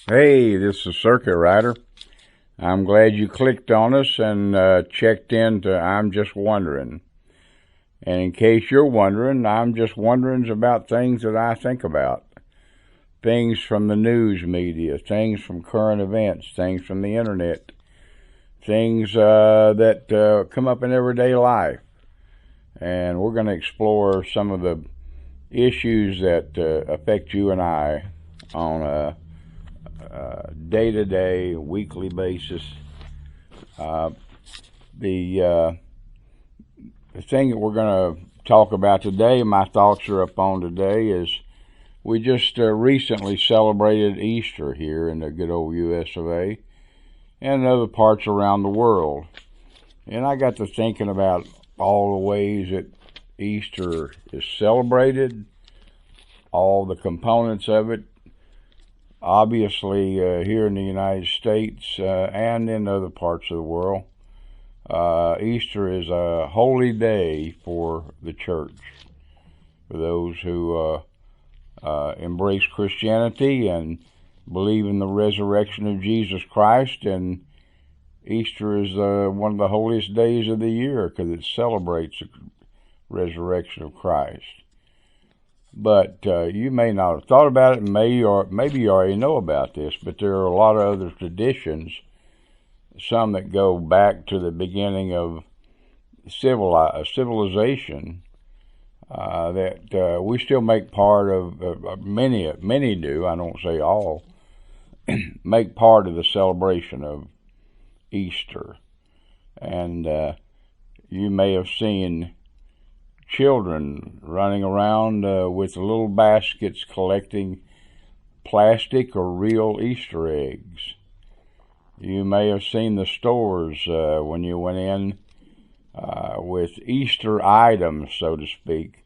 Hey, this is Circuit Rider. I'm glad you clicked on us and checked into I'm Just Wondering. And in case you're wondering, I'm just wonderings about things that I think about. Things from the news media, things from current events, things from the internet, things that come up in everyday life. And we're going to explore some of the issues that affect you and I on a day-to-day, weekly basis. Uh, the the thing that we're going to talk about today, my thoughts are up on today, is we just recently celebrated Easter here in the good old U.S. of A. and in other parts around the world. And I got to thinking about all the ways that Easter is celebrated, all the components of it. Obviously, here in the United States and in other parts of the world, Easter is a holy day for the church, for those who embrace Christianity and believe in the resurrection of Jesus Christ. And Easter is one of the holiest days of the year because it celebrates the resurrection of Christ. But you may not have thought about it, maybe you already know about this, but there are a lot of other traditions, some that go back to the beginning of civilization, that we still make part of. Many do, I don't say all, make part of the celebration of Easter. And you may have seen children running around with little baskets collecting plastic or real Easter eggs. You may have seen the stores when you went in with Easter items, so to speak.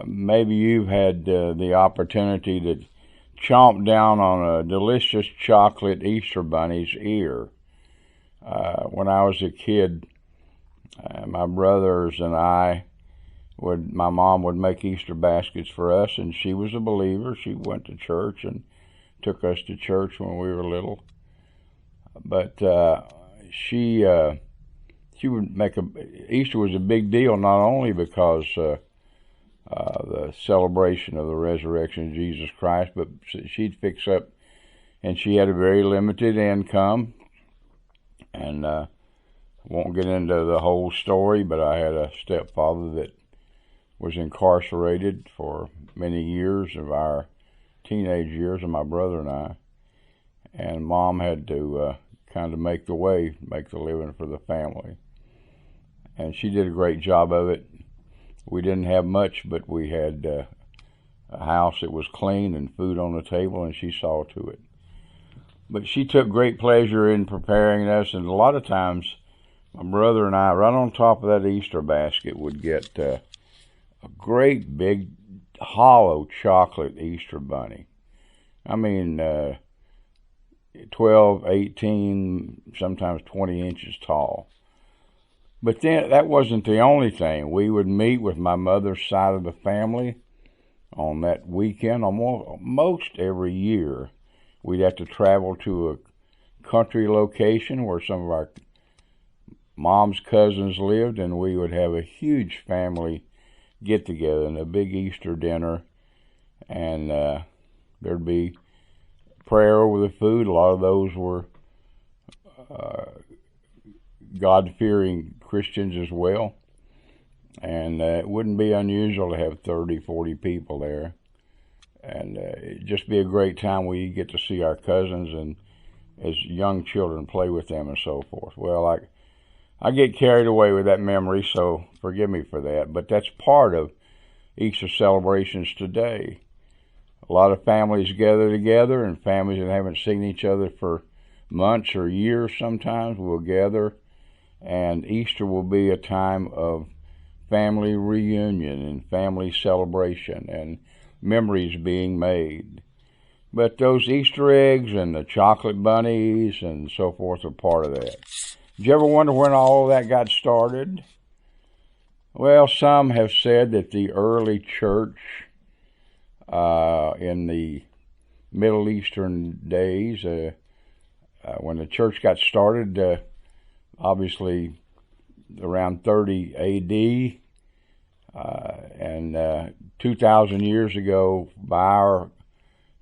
Maybe you've had the opportunity to chomp down on a delicious chocolate Easter bunny's ear. When I was a kid, my brothers and my mom would make Easter baskets for us, and she was a believer. She went to church and took us to church when we were little. But she would make Easter was a big deal, not only because the celebration of the resurrection of Jesus Christ, but she'd fix up, and she had a very limited income, and won't get into the whole story, but I had a stepfather that was incarcerated for many years of our teenage years, of my brother and I. And Mom had to kind of make the living for the family. And she did a great job of it. We didn't have much, but we had a house that was clean and food on the table, and she saw to it. But she took great pleasure in preparing us, and a lot of times my brother and I, right on top of that Easter basket, would get a great big hollow chocolate Easter bunny. I mean, 12, 18, sometimes 20 inches tall. But then that wasn't the only thing. We would meet with my mother's side of the family on that weekend. Almost every year, we'd have to travel to a country location where some of our Mom's cousins lived, and we would have a huge family get-together and a big Easter dinner, and there'd be prayer over the food. A lot of those were God-fearing Christians as well, and it wouldn't be unusual to have 30, 40 people there, and it'd just be a great time where you get to see our cousins and as young children play with them and so forth. Well, I get carried away with that memory, so forgive me for that. But that's part of Easter celebrations today. A lot of families gather together, and families that haven't seen each other for months or years sometimes will gather, and Easter will be a time of family reunion and family celebration and memories being made. But those Easter eggs and the chocolate bunnies and so forth are part of that. Did you ever wonder when all of that got started? Well, some have said that the early church in the Middle Eastern days. When the church got started, obviously around 30 A.D., and 2,000 years ago by our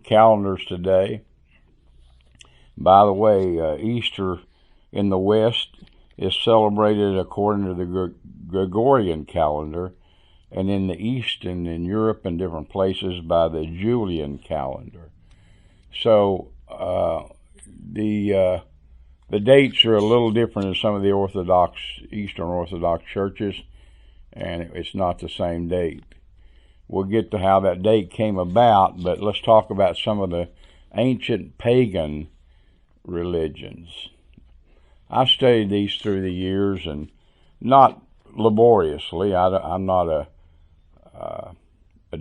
calendars today. By the way, Easter in the West is celebrated according to the Gregorian calendar, and in the East and in Europe and different places by the Julian calendar. So the dates are a little different in some of the Eastern Orthodox churches, and it's not the same date. We'll get to how that date came about, but let's talk about some of the ancient pagan religions. I've studied these through the years, and not laboriously. I'm not a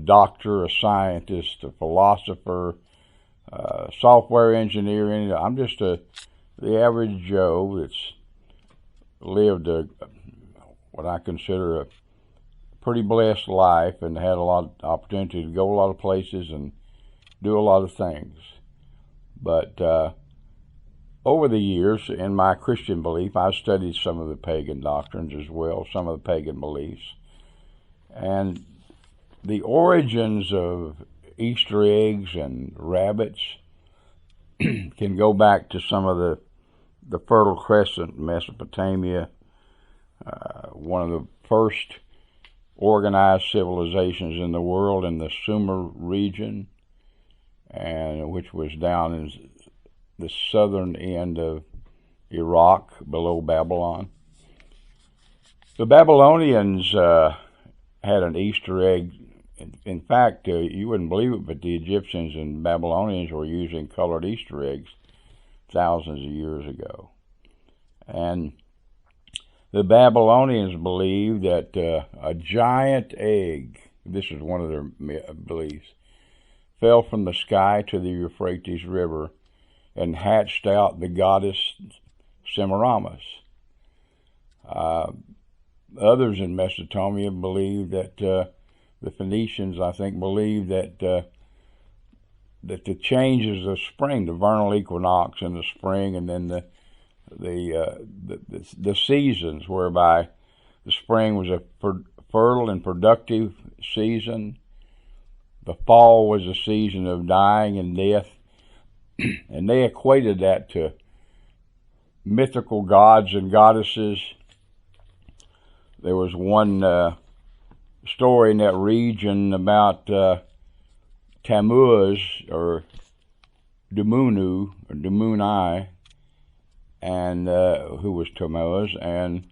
doctor, a scientist, a philosopher, software engineer. I'm just the average Joe that's lived what I consider a pretty blessed life and had a lot of opportunity to go a lot of places and do a lot of things. But over the years, in my Christian belief, I've studied some of the pagan doctrines as well, some of the pagan beliefs. And the origins of Easter eggs and rabbits can go back to some of the Fertile Crescent, Mesopotamia, one of the first organized civilizations in the world in the Sumer region, and which was down in the southern end of Iraq, below Babylon. The Babylonians had an Easter egg. In fact, you wouldn't believe it, but the Egyptians and Babylonians were using colored Easter eggs thousands of years ago. And the Babylonians believed that a giant egg, this is one of their beliefs, fell from the sky to the Euphrates River and hatched out the goddess Semiramis. Others in Mesopotamia believed that the Phoenicians, I think, believed that the changes of spring, the vernal equinox in the spring, and then the seasons whereby the spring was a fertile and productive season, the fall was a season of dying and death, and they equated that to mythical gods and goddesses. There was one story in that region about Tammuz, or Dumunu, or Dumuni, and who was Tammuz, and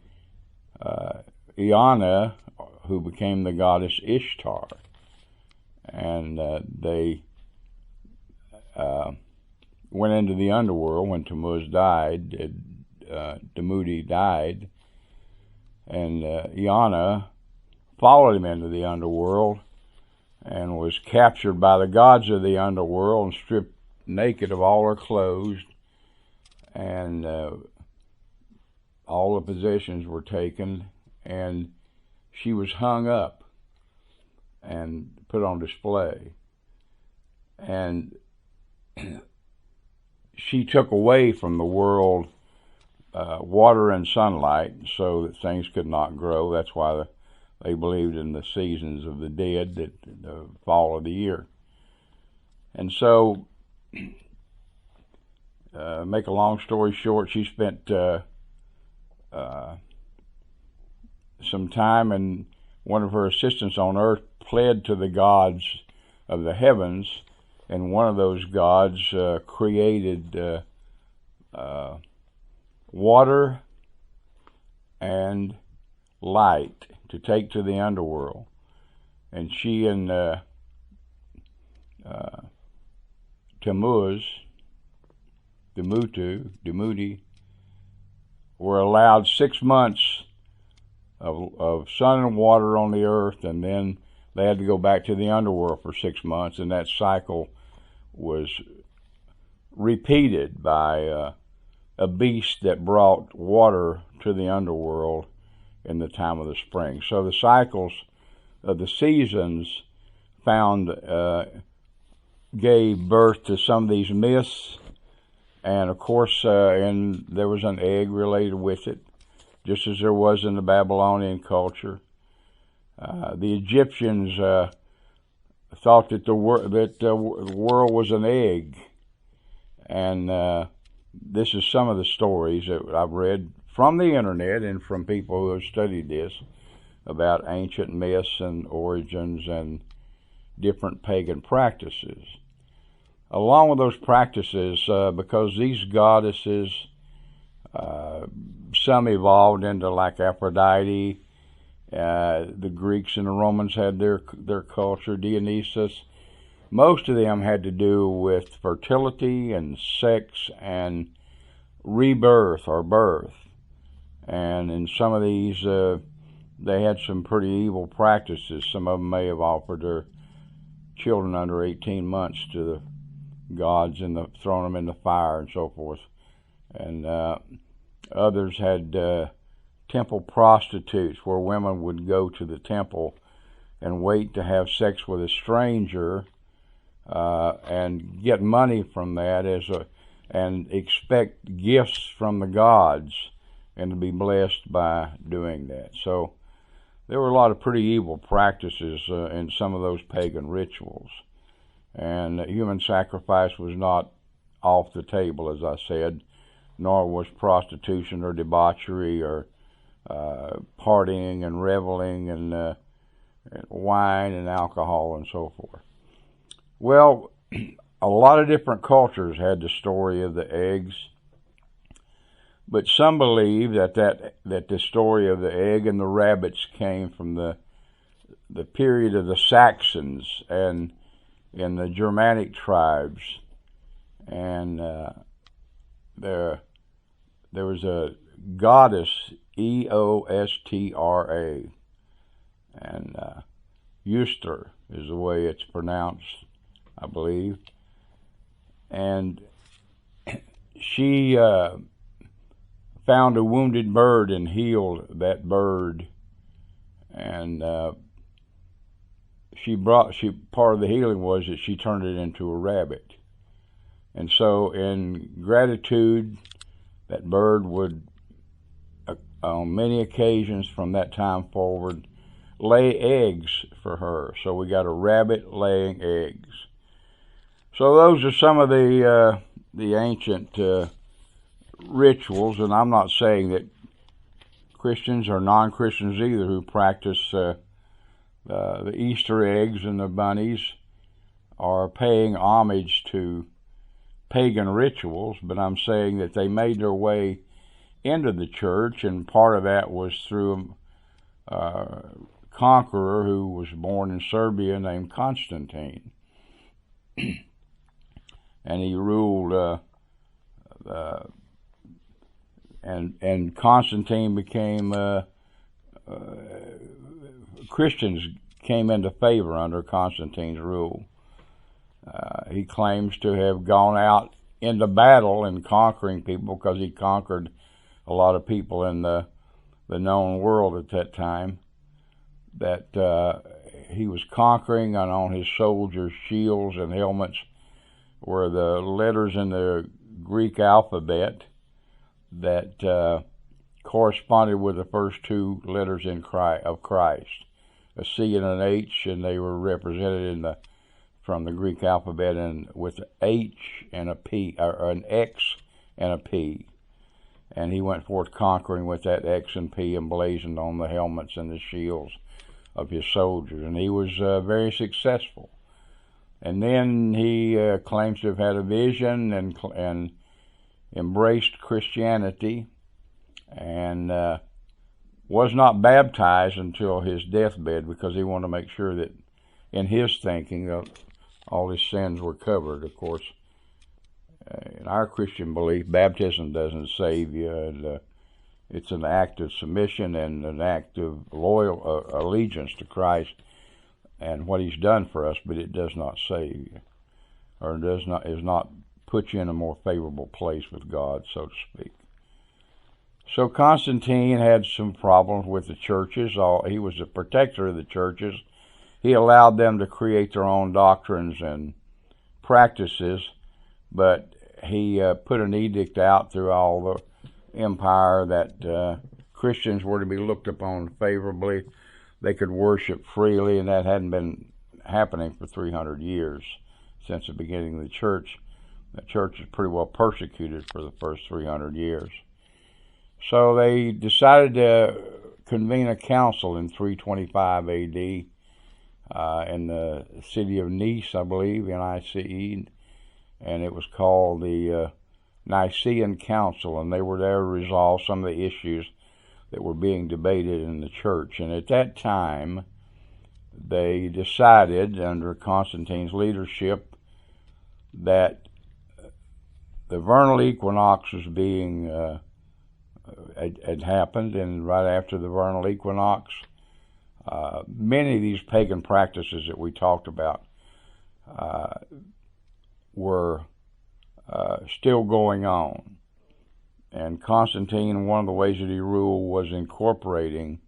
Iana, who became the goddess Ishtar. And they went into the underworld when Tammuz died. Dumudi died, and Iana followed him into the underworld and was captured by the gods of the underworld and stripped naked of all her clothes, and all the possessions were taken, and she was hung up and put on display. And she took away from the world water and sunlight so that things could not grow. That's why they believed in the seasons of the dead, that the fall of the year. And so, make a long story short, she spent some time, and one of her assistants on earth pled to the gods of the heavens, and one of those gods created water and light to take to the underworld. And she and Tammuz, Dumudi, were allowed 6 months of sun and water on the earth, and then they had to go back to the underworld for 6 months, and that cycle was repeated by a beast that brought water to the underworld in the time of the spring. So the cycles of the seasons found gave birth to some of these myths, and of course, and there was an egg related with it, just as there was in the Babylonian culture. The Egyptians thought that the world was an egg, and this is some of the stories that I've read from the internet and from people who have studied this about ancient myths and origins and different pagan practices. Along with those practices, because these goddesses, some evolved into like Aphrodite, the Greeks and the Romans had their culture, Dionysus. Most of them had to do with fertility and sex and rebirth or birth. And in some of these, they had some pretty evil practices. Some of them may have offered their children under 18 months to the gods and thrown them in the fire and so forth. And others had temple prostitutes, where women would go to the temple and wait to have sex with a stranger and get money from that and expect gifts from the gods and to be blessed by doing that. So there were a lot of pretty evil practices in some of those pagan rituals. And human sacrifice was not off the table, as I said, nor was prostitution or debauchery or partying and reveling and wine and alcohol and so forth. Well, a lot of different cultures had the story of the eggs, but some believe that the story of the egg and the rabbits came from the period of the Saxons and in the Germanic tribes, and there was a goddess, Eostra, and Euster is the way it's pronounced, I believe, and she found a wounded bird and healed that bird, and part of the healing was that she turned it into a rabbit. And so in gratitude, that bird would, on many occasions from that time forward, lay eggs for her. So we got a rabbit laying eggs. So those are some of the ancient rituals, and I'm not saying that Christians or non-Christians either who practice the Easter eggs and the bunnies are paying homage to pagan rituals, but I'm saying that they made their way into the church, and part of that was through a conqueror who was born in Serbia named Constantine. And he ruled, and Constantine became, Christians came into favor under Constantine's rule. He claims to have gone out into battle and conquering people, because he conquered a lot of people in the known world at that time, that he was conquering, and on his soldiers' shields and helmets were the letters in the Greek alphabet that corresponded with the first two letters of Christ, a C and an H, and they were represented from the Greek alphabet and with an H and a P, or an X and a P. And he went forth conquering with that X and P emblazoned on the helmets and the shields of his soldiers, and he was very successful. And then he claims to have had a vision and embraced Christianity, and was not baptized until his deathbed, because he wanted to make sure that, in his thinking, all his sins were covered. Of course, in our Christian belief, baptism doesn't save you, and it's an act of submission and an act of loyal allegiance to Christ and what he's done for us, but it does not save you, or is not put you in a more favorable place with God, so to speak. So Constantine had some problems with the churches. He was a protector of the churches. He allowed them to create their own doctrines and practices, but he put an edict out through all the empire that Christians were to be looked upon favorably. They could worship freely, and that hadn't been happening for 300 years since the beginning of the church. The church was pretty well persecuted for the first 300 years. So they decided to convene a council in 325 A.D. In the city of Nice, I believe, Nice, and it was called the Nicene Council, and they were there to resolve some of the issues that were being debated in the church. And at that time, they decided, under Constantine's leadership, that the vernal equinox was being had happened, and right after the vernal equinox, many of these pagan practices that we talked about were still going on. And Constantine, one of the ways that he ruled was incorporating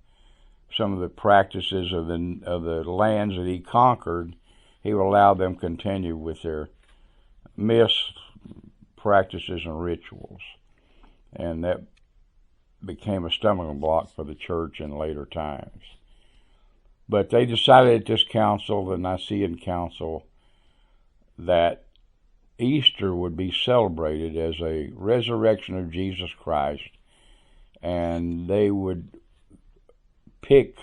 some of the practices of the lands that he conquered. He would allow them to continue with their myths, practices, and rituals. And that became a stumbling block for the church in later times. But they decided at this council, the Nicene Council, that Easter would be celebrated as a resurrection of Jesus Christ, and they would pick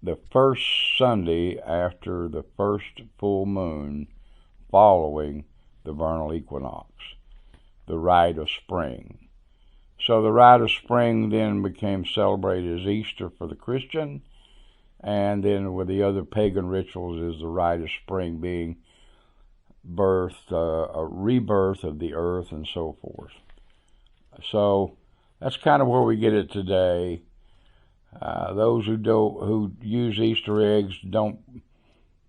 the first Sunday after the first full moon following the vernal equinox, the rite of spring. So the rite of spring then became celebrated as Easter for the Christian, and then with the other pagan rituals is the rite of spring being birth, a rebirth of the earth, and so forth. So that's kind of where we get it today. Those who use Easter eggs don't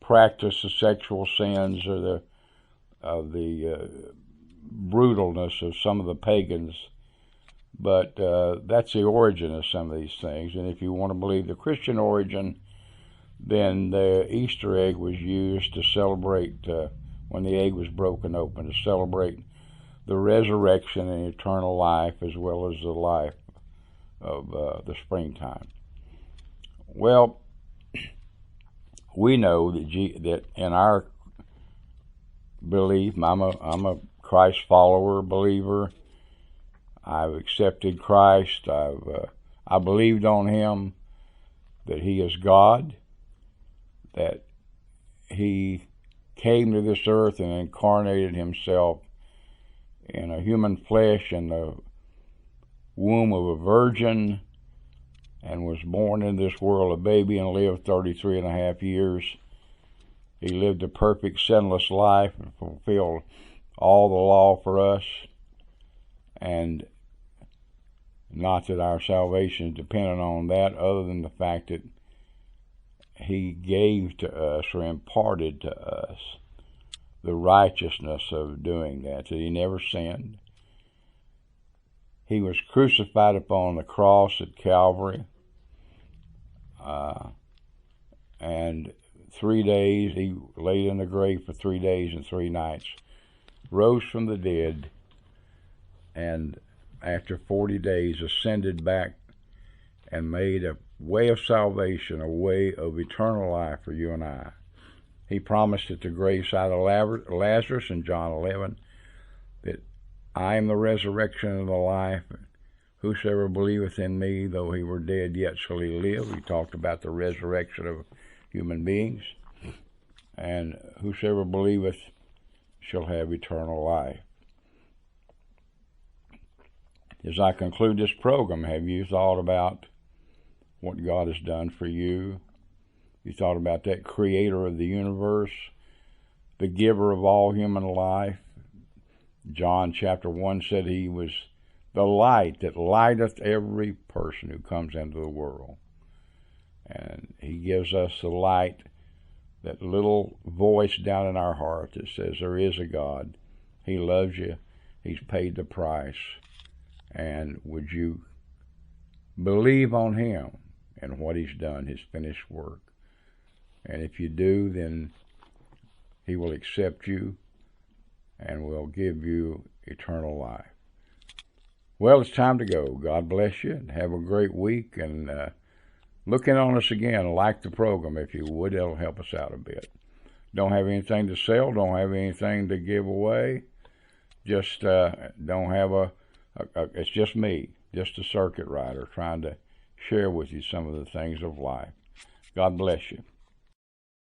practice the sexual sins or the brutalness of some of the pagans, but that's the origin of some of these things. And if you want to believe the Christian origin, then the Easter egg was used to celebrate, when the egg was broken open, to celebrate the resurrection and eternal life, as well as the life of the springtime. Well, we know that in our belief, I'm a Christ follower, believer. I've accepted Christ. I believed on Him, that He is God, that He came to this earth and incarnated Himself in a human flesh in the womb of a virgin, and was born in this world a baby and lived 33 and a half years. He lived a perfect, sinless life and fulfilled all the law for us. And not that our salvation is dependent on that, other than the fact that He gave to us, or imparted to us, the righteousness of doing that He never sinned. He was crucified upon the cross at Calvary, and 3 days, He laid in the grave for 3 days and 3 nights, rose from the dead, and after 40 days ascended back and made a way of salvation, a way of eternal life for you and I. He promised at the graveside of Lazarus in John 11 that I am the resurrection and the life. Whosoever believeth in me, though he were dead, yet shall he live. He talked about the resurrection of human beings. And whosoever believeth shall have eternal life. As I conclude this program, have you thought about what God has done for you? You thought about that Creator of the universe, the giver of all human life? John chapter 1 said He was the light that lighteth every person who comes into the world. And He gives us the light, that little voice down in our heart that says there is a God. He loves you. He's paid the price. And would you believe on Him and what He's done, His finished work? And if you do, then He will accept you and will give you eternal life. Well, it's time to go. God bless you, and have a great week, and look in on us again. Like the program if you would. That'll help us out a bit. Don't have anything to sell. Don't have anything to give away. Just don't have it's just me, just a circuit rider trying to share with you some of the things of life. God bless you.